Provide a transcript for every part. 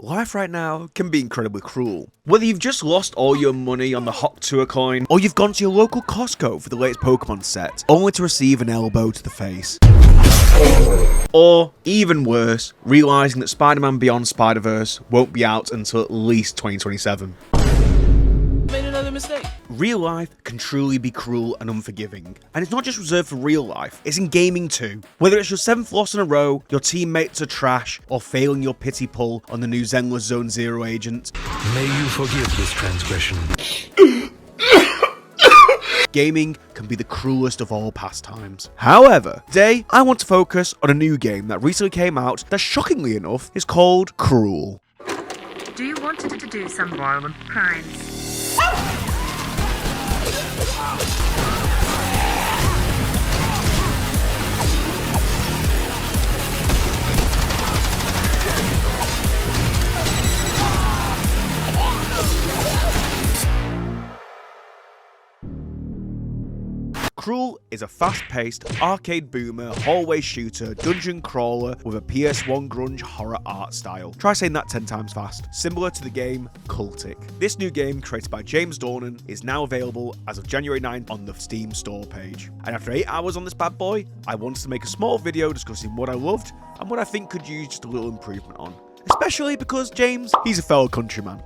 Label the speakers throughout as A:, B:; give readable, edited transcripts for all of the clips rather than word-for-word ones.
A: Life right now can be incredibly cruel. Whether you've just lost all your money on the Hot Tour coin, or you've gone to your local Costco for the latest Pokemon set, only to receive an elbow to the face. Or, even worse, realising that Spider-Man Beyond Spider-Verse won't be out until at least 2027.
B: Made another mistake.
A: Real life can truly be cruel and unforgiving, and it's not just reserved for real life, it's in gaming too. Whether it's your 7th loss in a row, your teammates are trash, or failing your pity pull on the new Zenless Zone Zero agent.
C: May you forgive this transgression.
A: Gaming can be the cruelest of all pastimes. However, today I want to focus on a new game that recently came out that shockingly enough is called Cruel.
D: Do you want to do some violent crimes?
A: Cruel is a fast-paced, arcade boomer, hallway shooter, dungeon crawler with a PS1 grunge horror art style. Try saying that 10 times fast. Similar to the game Cultic. This new game, created by James Dornan, is now available as of January 9th on the Steam store page. And after 8 hours on this bad boy, I wanted to make a small video discussing what I loved and what I think could use just a little improvement on. Especially because James, he's a fellow countryman.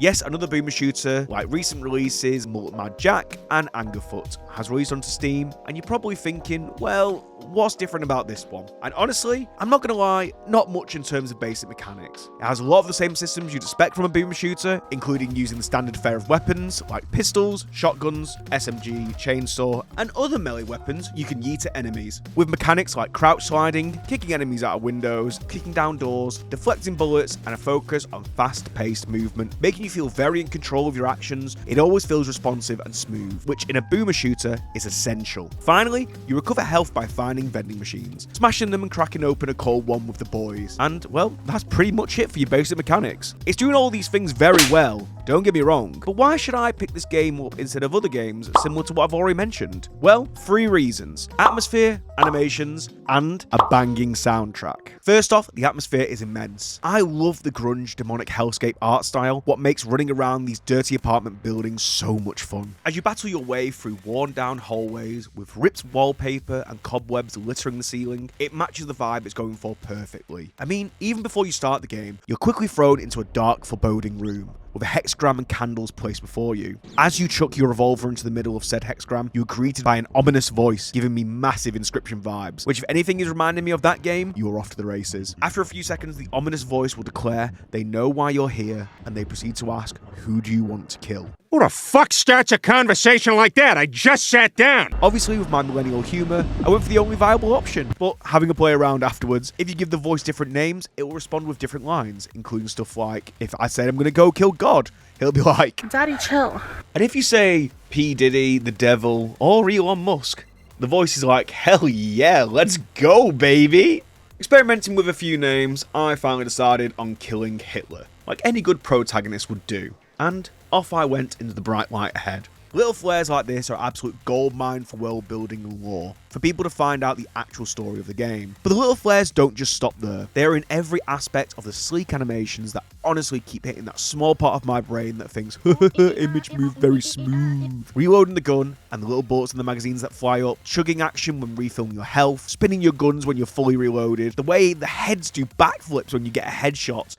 A: Yes, another boomer shooter, like recent releases Mullet Madjack and Angerfoot, has released onto Steam, and you're probably thinking, well, what's different about this one? And honestly, I'm not gonna lie, not much in terms of basic mechanics. It has a lot of the same systems you'd expect from a boomer shooter, including using the standard fare of weapons, like pistols, shotguns, SMG, chainsaw, and other melee weapons you can yeet at enemies, with mechanics like crouch sliding, kicking enemies out of windows, kicking down doors, deflecting bullets, and a focus on fast-paced movement, making you feel very in control of your actions. It always feels responsive and smooth, which in a boomer shooter is essential. Finally, you recover health by finding vending machines, smashing them and cracking open a cold one with the boys. And, well, that's pretty much it for your basic mechanics. It's doing all these things very well, don't get me wrong, but why should I pick this game up instead of other games similar to what I've already mentioned? Well, 3 reasons. Atmosphere, animations, and a banging soundtrack. First off, the atmosphere is immense. I love the grunge, demonic hellscape art style, what makes running around these dirty apartment buildings so much fun. As you battle your way through worn down hallways with ripped wallpaper and cobwebs littering the ceiling, it matches the vibe it's going for perfectly. I mean, even before you start the game, you're quickly thrown into a dark, foreboding room with a hexagram and candles placed before you. As you chuck your revolver into the middle of said hexagram, you're greeted by an ominous voice giving me massive Inscription vibes, which if anything is reminding me of that game, you are off to the races. After a few seconds, the ominous voice will declare they know why you're here, and they proceed to ask, who do you want to kill?
E: Who the fuck starts a conversation like that? I just sat down.
A: Obviously, with my millennial humour, I went for the only viable option, but having a play around afterwards, if you give the voice different names, it will respond with different lines, including stuff like, if I said I'm gonna go kill God, he'll be like,
D: Daddy, chill.
A: and if you say P. Diddy, the devil, or Elon Musk, the voice is like, hell yeah, let's go, baby. Experimenting with a few names, I finally decided on killing Hitler, like any good protagonist would do, and off I went into the bright light ahead. Little flares like this are absolute goldmine for world building and lore, for people to find out the actual story of the game. But the little flares don't just stop there. They are in every aspect of the sleek animations that honestly keep hitting that small part of my brain that thinks, image moved very smooth. Reloading the gun, and the little bullets in the magazines that fly up, chugging action when refilling your health, spinning your guns when you're fully reloaded, the way the heads do backflips when you get a headshot.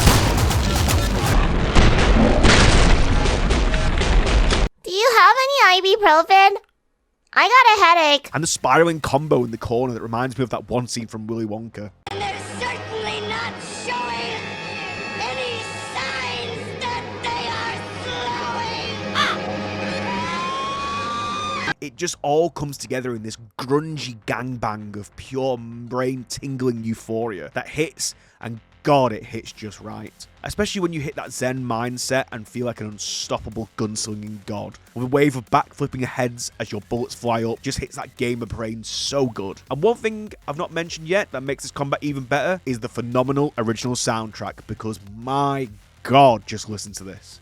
F: Do you have any ibuprofen? I got a headache.
A: And the spiraling combo in the corner that reminds me of that one scene from Willy Wonka.
F: And they're certainly not showing any signs that they are slowing.
A: It just all comes together in this grungy gangbang of pure brain-tingling euphoria that hits, and God, it hits just right. Especially when you hit that Zen mindset and feel like an unstoppable gunslinging god. With a wave of backflipping heads as your bullets fly up, just hits that gamer brain so good. And one thing I've not mentioned yet that makes this combat even better is the phenomenal original soundtrack, because my God, just listen to this.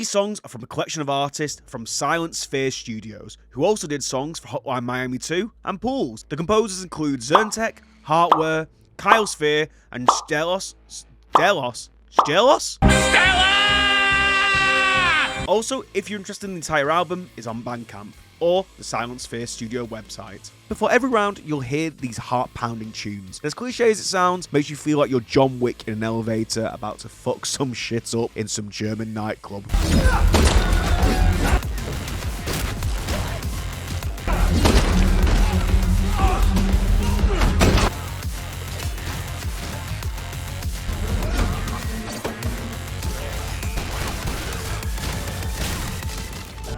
A: These songs are from a collection of artists from Silent Sphere Studios, who also did songs for Hotline Miami 2 and Pools. The composers include Zerntech, Heartware, Kyle Sphere, and Stelos? Also, if you're interested in the entire album, it's on Bandcamp or the Silent Sphere Studio website. Before every round, you'll hear these heart-pounding tunes. As cliche as it sounds, makes you feel like you're John Wick in an elevator about to fuck some shit up in some German nightclub.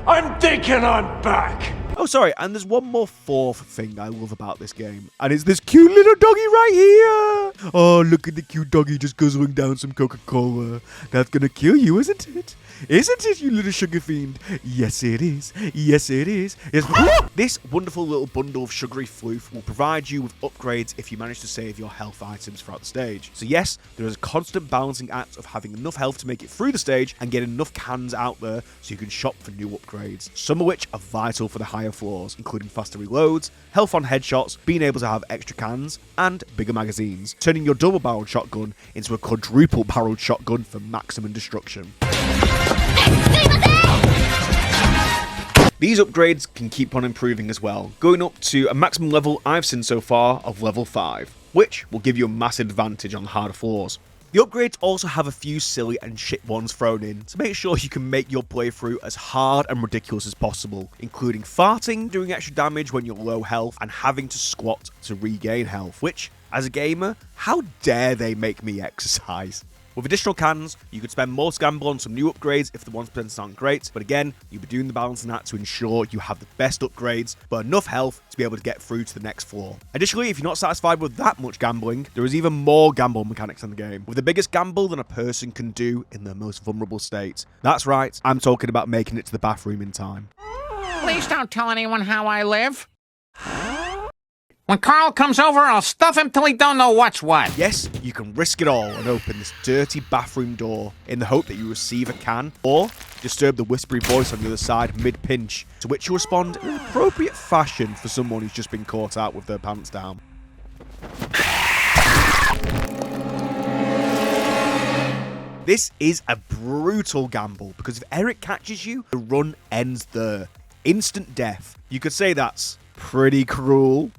C: I'm thinking I'm back.
A: Oh, sorry, and there's one more fourth thing I love about this game, and it's this cute little doggy right here. Oh, look at the cute doggy just guzzling down some Coca-Cola. That's gonna kill you, isn't it? Isn't it, you little sugar fiend? Yes, it is. Yes, it is. Yes. This wonderful little bundle of sugary floof will provide you with upgrades if you manage to save your health items throughout the stage. So yes, there is a constant balancing act of having enough health to make it through the stage and get enough cans out there so you can shop for new upgrades, some of which are vital for the higher floors, including faster reloads, health on headshots, being able to have extra cans, and bigger magazines, turning your double-barreled shotgun into a quadruple-barreled shotgun for maximum destruction. These upgrades can keep on improving as well, going up to a maximum level I've seen so far of level 5, which will give you a massive advantage on the harder floors. The upgrades also have a few silly and shit ones thrown in to make sure you can make your playthrough as hard and ridiculous as possible, including farting, doing extra damage when you're low health, and having to squat to regain health, which, as a gamer, how dare they make me exercise? With additional cans, you could spend more to gamble on some new upgrades if the ones presented aren't great, but again, you'll be doing the balancing act to ensure you have the best upgrades, but enough health to be able to get through to the next floor. Additionally, if you're not satisfied with that much gambling, there is even more gamble mechanics in the game, with the biggest gamble than a person can do in their most vulnerable state. That's right, I'm talking about making it to the bathroom in time.
G: Please don't tell anyone how I live. When Carl comes over, I'll stuff him till he don't know what's what.
A: Yes, you can risk it all and open this dirty bathroom door in the hope that you receive a can, or disturb the whispery voice on the other side mid-pinch, to which you respond in an appropriate fashion for someone who's just been caught out with their pants down. This is a brutal gamble, because if Eric catches you, the run ends there. Instant death. You could say that's pretty cruel.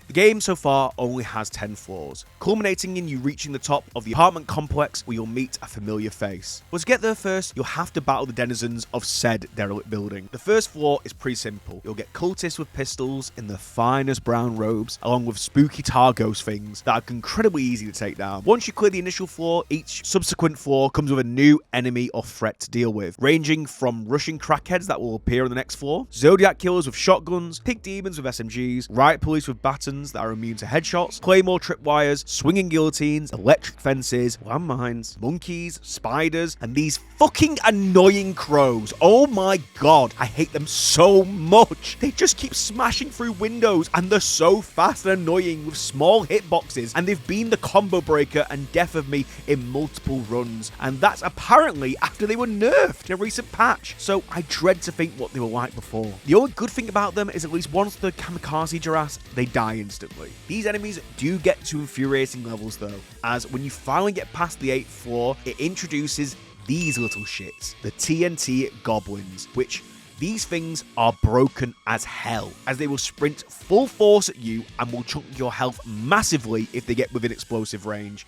A: The game so far only has 10 floors, culminating in you reaching the top of the apartment complex where you'll meet a familiar face. But to get there first, you'll have to battle the denizens of said derelict building. The first floor is pretty simple. You'll get cultists with pistols in the finest brown robes, along with spooky tar ghost things that are incredibly easy to take down. Once you clear the initial floor, each subsequent floor comes with a new enemy or threat to deal with, ranging from Russian crackheads that will appear on the next floor, Zodiac killers with shotguns, pig demons with SMGs, riot police with batons that are immune to headshots, claymore tripwires, swinging guillotines, electric fences, landmines, monkeys, spiders, and these fucking annoying crows. Oh my god, I hate them so much. They just keep smashing through windows, and they're so fast and annoying with small hitboxes, and they've been the combo breaker and death of me in multiple runs, and that's apparently after they were nerfed in a recent patch, so I dread to think what they were like before. The only good thing about them is at least once the kamikaze Jurass, they die instantly. These enemies do get to infuriating levels though, as when you finally get past the 8th floor, it introduces these little shits, the TNT goblins, which these things are broken as hell, as they will sprint full force at you and will chunk your health massively if they get within explosive range.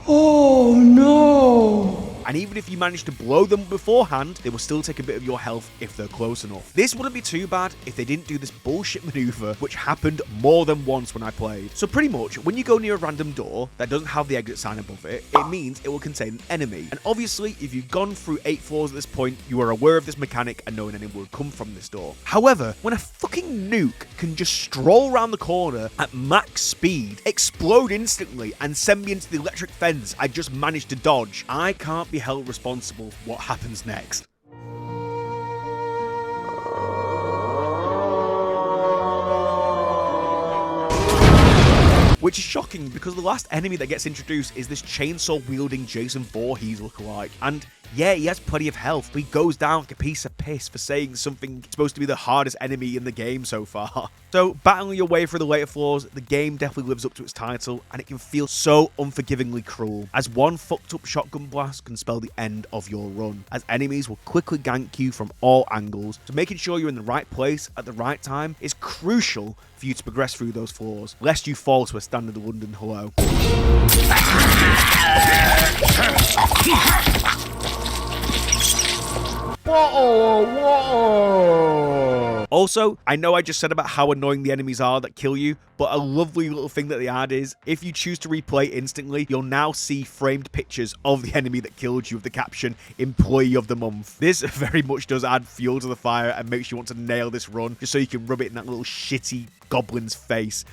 A: Oh no! And even if you manage to blow them beforehand, they will still take a bit of your health if they're close enough. This wouldn't be too bad if they didn't do this bullshit maneuver, which happened more than once when I played. So pretty much, when you go near a random door that doesn't have the exit sign above it, it means it will contain an enemy. And obviously, if you've gone through 8 floors at this point, you are aware of this mechanic and know an enemy will come from this door. However, when a fucking nuke can just stroll around the corner at max speed, explode instantly, and send me into the electric fence I just managed to dodge, I can't be held responsible for what happens next. which is shocking because the last enemy that gets introduced is this chainsaw-wielding Jason Voorhees lookalike. And yeah, he has plenty of health, but he goes down like a piece of piss for saying something supposed to be the hardest enemy in the game so far. So, battling your way through the later floors, the game definitely lives up to its title, and it can feel so unforgivingly cruel, as one fucked up shotgun blast can spell the end of your run, as enemies will quickly gank you from all angles, so making sure you're in the right place at the right time is crucial for you to progress through those floors, lest you fall to a standard London hello.
E: Whoa!
A: Also, I know I just said about how annoying the enemies are that kill you, but a lovely little thing that they add is, if you choose to replay instantly, you'll now see framed pictures of the enemy that killed you with the caption, Employee of the Month. This very much does add fuel to the fire and makes you want to nail this run, just so you can rub it in that little shitty goblin's face.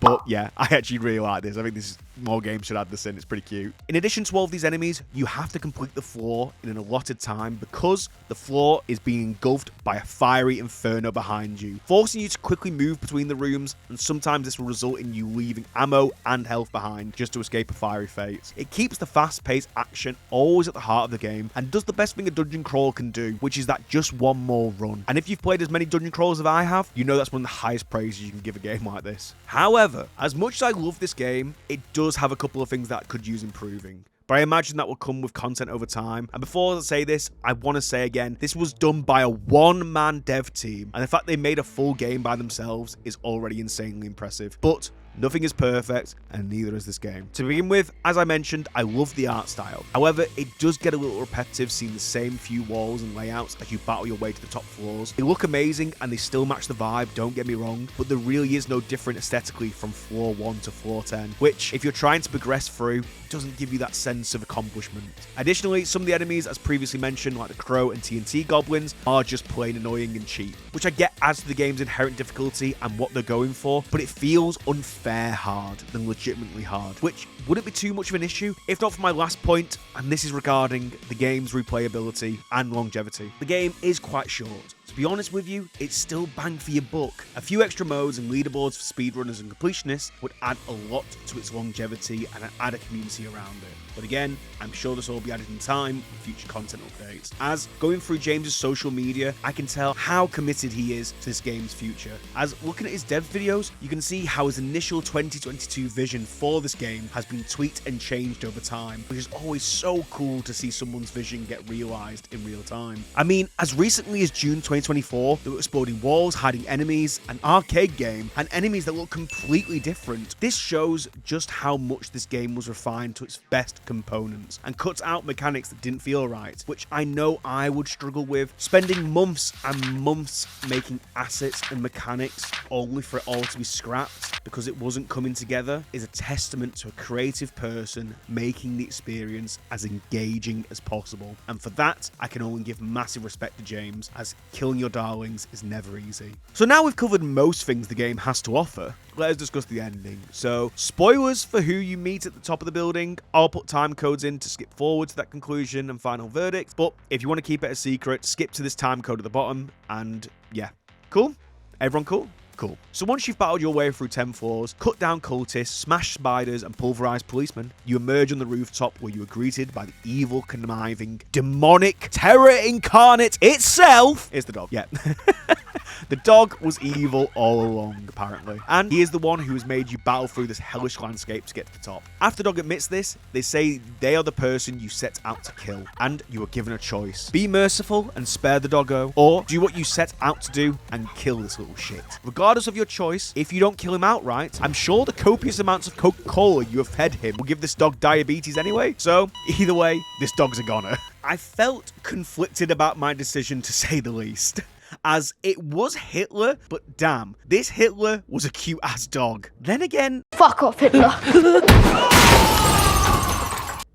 A: But yeah, I actually really like this. I think more games should add this in. It's pretty cute. In addition to all of these enemies, you have to complete the floor in an allotted time because the floor is being engulfed by a fiery inferno behind you, forcing you to quickly move between the rooms, and sometimes this will result in you leaving ammo and health behind just to escape a fiery fate. It keeps the fast-paced action always at the heart of the game and does the best thing a dungeon crawler can do, which is that just one more run. And if you've played as many dungeon crawlers as I have, you know that's one of the highest praises you can give a game like this. However, as much as I love this game, it does have a couple of things that could use improving. But I imagine that will come with content over time. And before I say this, I want to say again, this was done by a one-man dev team. And the fact they made a full game by themselves is already insanely impressive. But nothing is perfect, and neither is this game. To begin with, as I mentioned, I love the art style. However, it does get a little repetitive seeing the same few walls and layouts as you battle your way to the top floors. They look amazing, and they still match the vibe, don't get me wrong, but there really is no different aesthetically from floor 1 to floor 10, which, if you're trying to progress through, doesn't give you that sense of accomplishment. Additionally, some of the enemies, as previously mentioned, like the Crow and TNT goblins, are just plain annoying and cheap, which I get adds to the game's inherent difficulty and what they're going for, but it feels unfair hard than legitimately hard, which wouldn't be too much of an issue if not for my last point, and this is regarding the game's replayability and longevity. The game is quite short. To be honest with you, it's still bang for your buck. A few extra modes and leaderboards for speedrunners and completionists would add a lot to its longevity and add a community around it. But again, I'm sure this will all be added in time with future content updates. As going through James's social media, I can tell how committed he is to this game's future. As looking at his dev videos, you can see how his initial 2022 vision for this game has been tweaked and changed over time, which is always so cool to see someone's vision get realized in real time. I mean, as recently as June 2024, there were exploding walls, hiding enemies, an arcade game, and enemies that look completely different. This shows just how much this game was refined to its best components and cuts out mechanics that didn't feel right, which I know I would struggle with. Spending months and months making assets and mechanics only for it all to be scrapped because it wasn't coming together is a testament to a creative person making the experience as engaging as possible. And for that, I can only give massive respect to James, as killing your darlings is never easy. So now we've covered most things the game has to offer, let us discuss the ending. So, spoilers for who you meet at the top of the building. I'll put time codes in to skip forward to that conclusion and final verdict, but if you want to keep it a secret, skip to this time code at the bottom, and yeah. Cool? Everyone cool? Cool. So once you've battled your way through 10 floors, cut down cultists, smashed spiders, and pulverized policemen, you emerge on the rooftop where you are greeted by the evil, conniving, demonic, terror incarnate itself. It's the dog. Yeah. The dog was evil all along, apparently. And he is the one who has made you battle through this hellish landscape to get to the top. After the dog admits this, they say they are the person you set out to kill. And you are given a choice. Be merciful and spare the doggo, or do what you set out to do and kill this little shit. Regardless of your choice, if you don't kill him outright, I'm sure the copious amounts of Coca-Cola you have fed him will give this dog diabetes anyway. So, either way, this dog's a goner. I felt conflicted about my decision, to say the least, as it was Hitler, but damn, this Hitler was a cute-ass dog. Then again,
F: Fuck off, Hitler.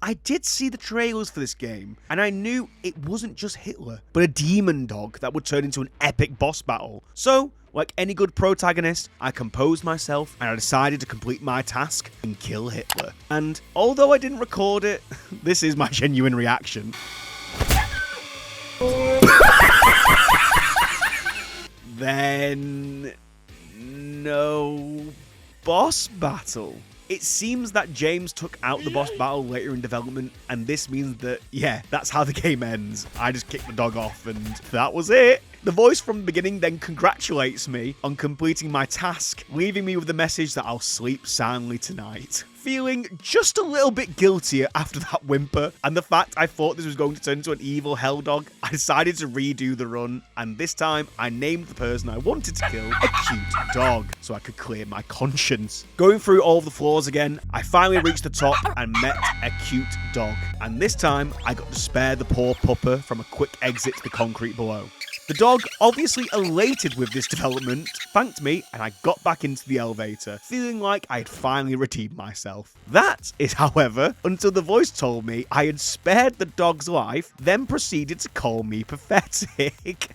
A: I did see the trailers for this game, and I knew it wasn't just Hitler, but a demon dog that would turn into an epic boss battle. So, like any good protagonist, I composed myself and I decided to complete my task and kill Hitler. And although I didn't record it, this is my genuine reaction. Then no boss battle. It seems that James took out the boss battle later in development, and this means that, yeah, that's how the game ends. I just kicked the dog off, and that was it. The voice from the beginning then congratulates me on completing my task, leaving me with the message that I'll sleep soundly tonight. Feeling just a little bit guiltier after that whimper, and the fact I thought this was going to turn into an evil hell dog, I decided to redo the run, and this time I named the person I wanted to kill a cute dog, so I could clear my conscience. Going through all of the floors again, I finally reached the top and met a cute dog, and this time I got to spare the poor pupper from a quick exit to the concrete below. The dog, obviously elated with this development, thanked me and I got back into the elevator, feeling like I had finally redeemed myself. That is, however, until the voice told me I had spared the dog's life, then proceeded to call me pathetic.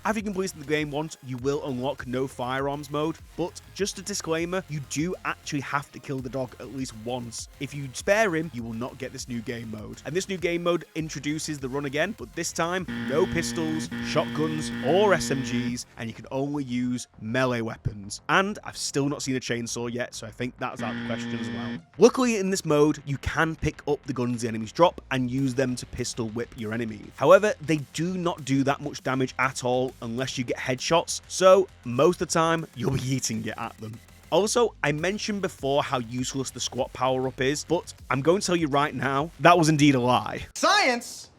A: After you completed the game once, you will unlock no firearms mode, but just a disclaimer, you do actually have to kill the dog at least once. If you spare him, you will not get this new game mode. And this new game mode introduces the run again, but this time, no pistols, shotguns, or SMGs, and you can only use melee weapons. And I've still not seen a chainsaw yet, so I think that's out of the question as well. Luckily, in this mode, you can pick up the guns the enemies drop and use them to pistol whip your enemies. However, they do not do that much damage at all unless you get headshots, so most of the time you'll be eating it at them. Also, I mentioned before how useless the squat power-up is, but I'm going to tell you right now, that was indeed a lie.
H: Science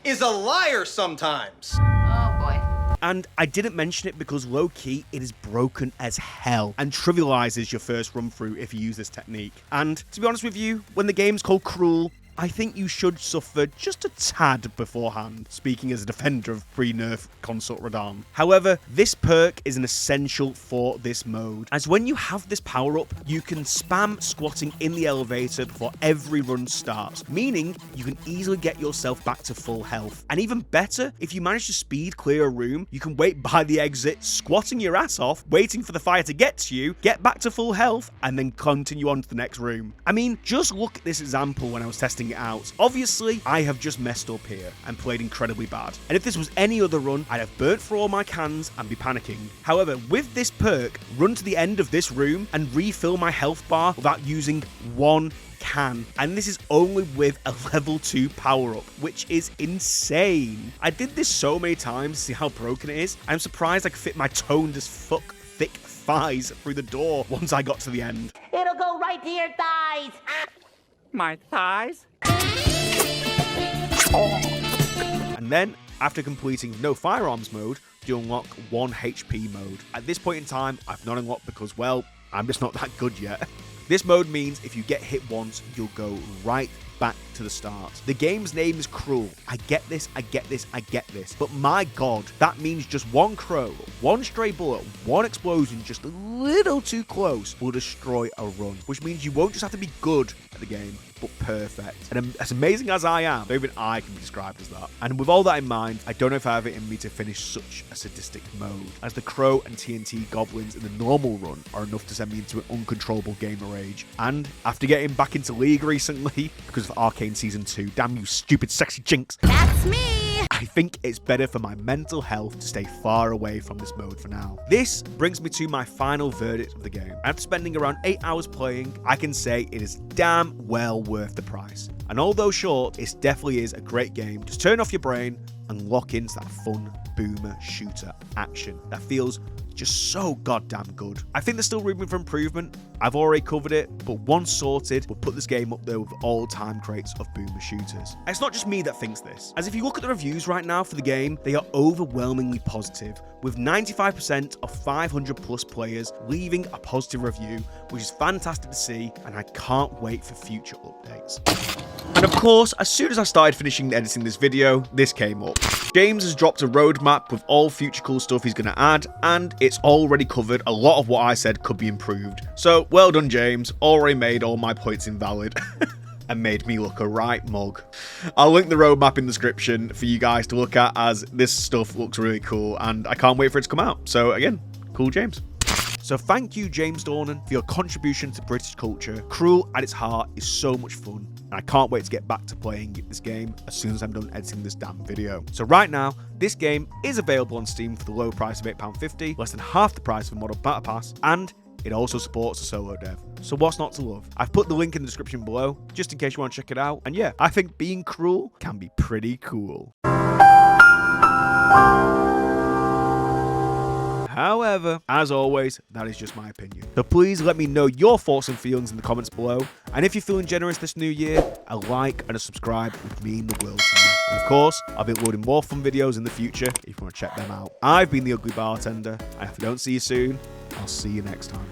H: is a liar sometimes.
D: Oh boy.
A: And I didn't mention it because low-key, it is broken as hell and trivializes your first run-through if you use this technique. And to be honest with you, when the game's called Cruel, I think you should suffer just a tad beforehand, speaking as a defender of pre-nerf Consort Radahn. However, this perk is an essential for this mode, as when you have this power-up, you can spam squatting in the elevator before every run starts, meaning you can easily get yourself back to full health. And even better, if you manage to speed clear a room, you can wait by the exit, squatting your ass off, waiting for the fire to get to you, get back to full health, and then continue on to the next room. I mean, just look at this example when I was testing it out. Obviously, I have just messed up here and played incredibly bad. And if this was any other run, I'd have burnt through all my cans and be panicking. However, with this perk, run to the end of this room and refill my health bar without using one can. And this is only with a level 2 power-up, which is insane. I did this so many times to see how broken it is. I'm surprised I could fit my toned as fuck thick thighs through the door once I got to the end.
F: It'll go right to your thighs.
G: My thighs?
A: And then, after completing no firearms mode, you unlock 1 HP mode. At this point in time, I've not unlocked because, well, I'm just not that good yet. This mode means if you get hit once, you'll go right back to the start. The game's name is Cruel. I get this, I get this, I get this. But my god, that means just one crow, one stray bullet, one explosion just a little too close will destroy a run. Which means you won't just have to be good at the game, but perfect. And as amazing as I am, even I can be described as that. And with all that in mind, I don't know if I have it in me to finish such a sadistic mode, as the crow and TNT goblins in the normal run are enough to send me into an uncontrollable gamer rage. And after getting back into League recently, because of Arcane Season 2, damn you stupid sexy jinx,
F: That's me.
A: I think it's better for my mental health to stay far away from this mode for now. This brings me to my final verdict of the game. After spending around 8 hours playing, I can say it is damn well worth the price. And although short, it definitely is a great game. Just turn off your brain and lock into that fun boomer shooter action that feels just so goddamn good. I think there's still room for improvement. I've already covered it, but once sorted, we'll put this game up there with all-time greats of boomer shooters. And it's not just me that thinks this, as if you look at the reviews right now for the game, they are overwhelmingly positive, with 95% of 500 plus players leaving a positive review, which is fantastic to see, and I can't wait for future updates. And of course, as soon as I started finishing editing this video, this came up. James has dropped a roadmap with all future cool stuff he's going to add, and it's already covered a lot of what I said could be improved. So, well done, James. Already made all my points invalid. And made me look a right mug. I'll link the roadmap in the description for you guys to look at, as this stuff looks really cool, and I can't wait for it to come out. So again, cool James. So thank you, James Dornan, for your contribution to British culture. Cruel at its heart is so much fun. and I can't wait to get back to playing this game as soon as I'm done editing this damn video. So right now, this game is available on Steam for the low price of £8.50, less than half the price of a model battle pass, and it also supports a solo dev. So what's not to love? I've put the link in the description below, just in case you want to check it out. And yeah, I think being cruel can be pretty cool. However, as always, that is just my opinion. So please let me know your thoughts and feelings in the comments below. And if you're feeling generous this new year, a like and a subscribe would mean the world to me. And of course, I'll be uploading more fun videos in the future if you want to check them out. I've been the Ugly Bartender, and if I don't see you soon, I'll see you next time.